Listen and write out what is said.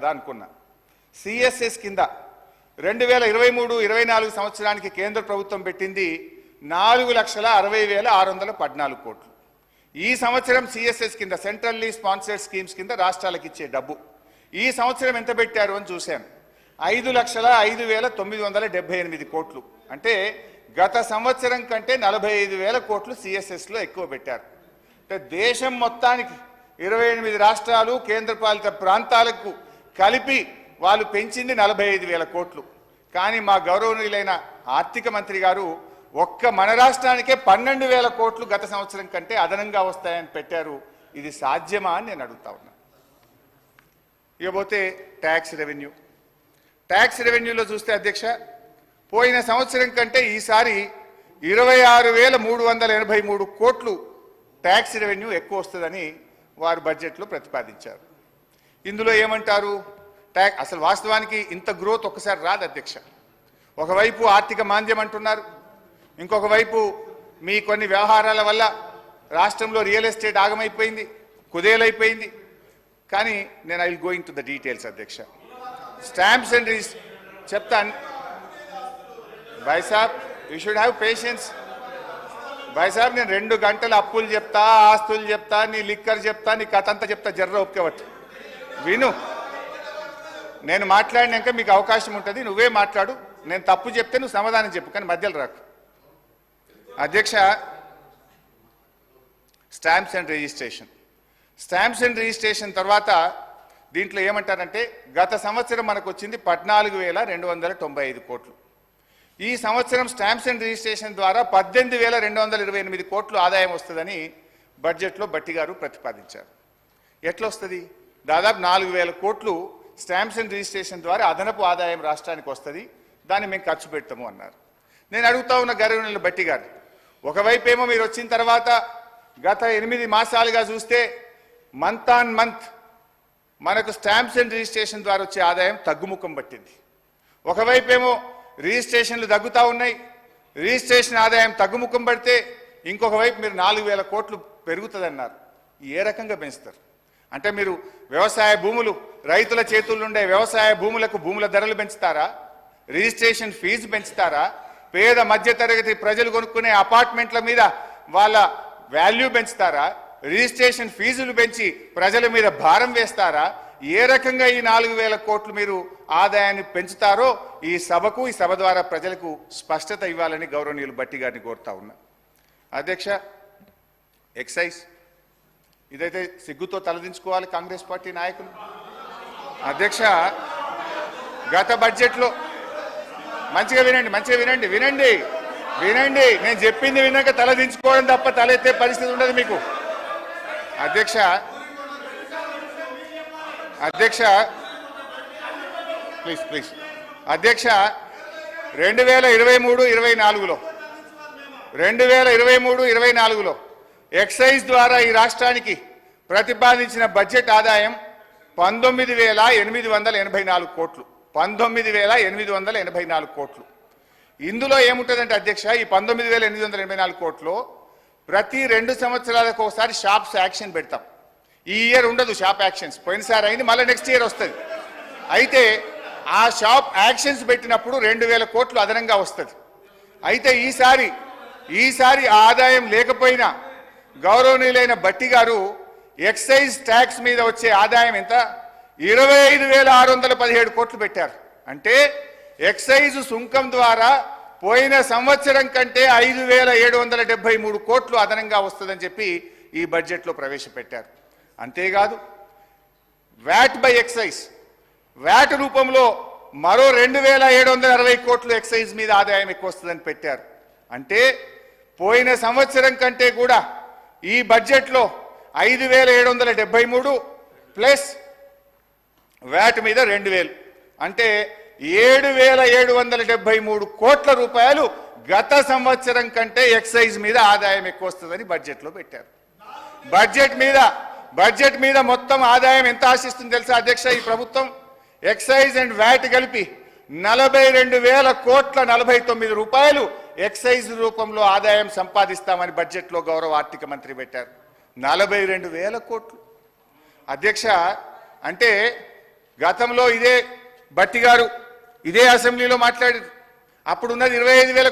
అనుకున్నా. సిఎస్ఎస్ కింద 2023-24 సంవత్సరానికి కేంద్ర ప్రభుత్వం పెట్టింది 4,60,614 కోట్లు. ఈ సంవత్సరం సిఎస్ఎస్ కింద సెంట్రల్లీ స్పాన్సర్డ్ స్కీమ్స్ కింద రాష్ట్రాలకు ఇచ్చే డబ్బు ఈ సంవత్సరం ఎంత పెట్టారు అని చూశాను. 5,05,978 కోట్లు. అంటే గత సంవత్సరం కంటే 45,000 కోట్లు సిఎస్ఎస్లో ఎక్కువ పెట్టారు. అంటే దేశం మొత్తానికి 28 రాష్ట్రాలు కేంద్రపాలిత ప్రాంతాలకు కలిపి వాళ్ళు పెంచింది 45,000 కోట్లు. కానీ మా గౌరవనీయులైన ఆర్థిక మంత్రి గారు ఒక్క మన రాష్ట్రానికే 12,000 కోట్లు గత సంవత్సరం కంటే అదనంగా వస్తాయని పెట్టారు. ఇది సాధ్యమా అని నేను అడుగుతా ఉన్నా. ఇకపోతే ట్యాక్స్ రెవెన్యూలో చూస్తే అధ్యక్ష, పోయిన సంవత్సరం కంటే ఈసారి 26,383 కోట్లు ట్యాక్స్ రెవెన్యూ ఎక్కువ వస్తుందని వారు బడ్జెట్లో ప్రతిపాదించారు. ఇందులో ఏమంటారు? అసలు వాస్తవానికి ఇంత గ్రోత్ ఒక్కసారి రాదు అధ్యక్ష. ఒకవైపు ఆర్థిక మాంద్యం అంటున్నారు, ఇంకొక వైపు మీ కొన్ని వ్యవహారాల వల్ల రాష్ట్రంలో రియల్ ఎస్టేట్ ఆగమైపోయింది, కుదేలైపోయింది. కానీ నేను I will going to the details అధ్యక్ష. స్టాంప్స్ అండ్ చెప్తాను భాయ్ సాబ్, యూ షుడ్ హ్యావ్ పేషెన్స్. భాయ్ సాబ్, నేను 2 గంటలు అప్పులు చెప్తా, ఆస్తులు చెప్తా, నీ లిక్కర్ చెప్తా, నీ కథ అంతా చెప్తా, జర్ర ఒప్పుకోవట్టు విను. నేను మాట్లాడినాక మీకు అవకాశం ఉంటుంది, నువ్వే మాట్లాడు. నేను తప్పు చెప్తే నువ్వు సమాధానం చెప్పు, కానీ మధ్యలో రాకు. అధ్యక్ష, స్టాంప్స్ అండ్ రిజిస్ట్రేషన్ తర్వాత దీంట్లో ఏమంటారంటే, గత సంవత్సరం మనకు వచ్చింది 14,295 కోట్లు. ఈ సంవత్సరం స్టాంప్స్ అండ్ రిజిస్ట్రేషన్ ద్వారా 18,228 కోట్లు ఆదాయం వస్తుందని బడ్జెట్లో బట్టి గారు ప్రతిపాదించారు. ఎట్లా వస్తుంది? దాదాపు 4,000 కోట్లు స్టాంప్స్ అండ్ రిజిస్ట్రేషన్ ద్వారా అదనపు ఆదాయం రాష్ట్రానికి వస్తుంది, దాన్ని మేము ఖర్చు పెడతాము అన్నారు. నేను అడుగుతా ఉన్న గౌరవనీయులు బట్టి గారు, ఒకవైపు ఏమో మీరు వచ్చిన తర్వాత గత 8 మాసాలుగా చూస్తే మంత్ ఆన్ మంత్ మనకు స్టాంప్స్ అండ్ రిజిస్ట్రేషన్ ద్వారా వచ్చే ఆదాయం తగ్గుముఖం పట్టింది. ఒకవైపు ఏమో రిజిస్ట్రేషన్లు తగ్గుతూ ఉన్నాయి, రిజిస్ట్రేషన్ ఆదాయం తగ్గుముఖం పడితే ఇంకొక వైపు మీరు 4,000 కోట్లు పెరుగుతుందన్నారు. ఏ రకంగా పెంచుతారు? అంటే మీరు వ్యవసాయ భూములు, రైతుల చేతుల్లో ఉండే వ్యవసాయ భూములకు భూముల ధరలు పెంచుతారా? Registration fee పెంచుతారా? పేద మధ్యతరగతి ప్రజలు కొనుక్కునే అపార్ట్మెంట్ల మీద వాళ్ళ వాల్యూ పెంచుతారా? రిజిస్ట్రేషన్ ఫీజులు పెంచి ప్రజల మీద భారం వేస్తారా? ఏ రకంగా ఈ 4,000 కోట్లు మీరు ఆదాయాన్ని పెంచుతారో ఈ సభకు, ఈ సభ ద్వారా ప్రజలకు స్పష్టత ఇవ్వాలని గౌరవనీయులు బట్టి గారిని కోరుతా ఉన్నా. అధ్యక్ష, ఎక్సైజ్ ఇదైతే సిగ్గుతో తలదించుకోవాలి కాంగ్రెస్ పార్టీ నాయకులు. అధ్యక్ష, గత బడ్జెట్లో మంచిగా వినండి. నేను చెప్పింది విన్నాక తలదించుకోవడం తప్ప తలెత్తే పరిస్థితి ఉండదు మీకు. అధ్యక్ష, ప్లీజ్. అధ్యక్ష, 2023-24లో ఎక్సైజ్ ద్వారా ఈ రాష్ట్రానికి ప్రతిపాదించిన బడ్జెట్ ఆదాయం 19,884 కోట్లు. 19,884 కోట్లు. ఇందులో ఏముంటుందంటే అధ్యక్ష, ఈ 19,884 కోట్లు ప్రతి 2 సంవత్సరాలకు ఒకసారి షాప్స్ యాక్షన్ పెడతాం. ఈ ఇయర్ ఉండదు షాప్ యాక్షన్స్, పోయినసారి అయింది, మళ్ళీ నెక్స్ట్ ఇయర్ వస్తుంది. అయితే ఆ షాప్ యాక్షన్స్ పెట్టినప్పుడు 2,000 కోట్లు అదనంగా వస్తుంది. అయితే ఈసారి ఆదాయం లేకపోయినా గౌరవనీయులైన బట్టి గారు ఎక్సైజ్ ట్యాక్స్ మీద వచ్చే ఆదాయం ఎంత? 25,617 కోట్లు పెట్టారు. అంటే ఎక్సైజ్ సుంకం ద్వారా పోయిన సంవత్సరం కంటే 5,773 కోట్లు అదనంగా వస్తుందని చెప్పి ఈ బడ్జెట్లో ప్రవేశపెట్టారు. అంతేకాదు వ్యాట్ బై ఎక్సైజ్, వ్యాట్ రూపంలో మరో 2,760 కోట్లు ఎక్సైజ్ మీద ఆదాయం ఎక్కువ వస్తుందని పెట్టారు. అంటే పోయిన సంవత్సరం కంటే కూడా ఈ బడ్జెట్లో 5,773 ప్లస్ వ్యాట్ మీద 2,000, అంటే 7,773 కోట్ల రూపాయలు గత సంవత్సరం కంటే ఎక్సైజ్ మీద ఆదాయం ఎక్కువ వస్తుందని బడ్జెట్లో పెట్టారు. బడ్జెట్ మీద మొత్తం ఆదాయం ఎంత ఆశిస్తుంది తెలుసా అధ్యక్ష? ఈ ప్రభుత్వం ఎక్సైజ్ అండ్ వ్యాట్ కలిపి 42,000 కోట్ల 49 రూపాయలు ఎక్సైజ్ రూపంలో ఆదాయం సంపాదిస్తామని బడ్జెట్లో గౌరవ ఆర్థిక మంత్రి పెట్టారు. 42,000 కోట్లు. అధ్యక్ష, అంటే గతంలో ఇదే బట్టి గారు ఇదే అసెంబ్లీలో మాట్లాడారు. అప్పుడున్నది 25,000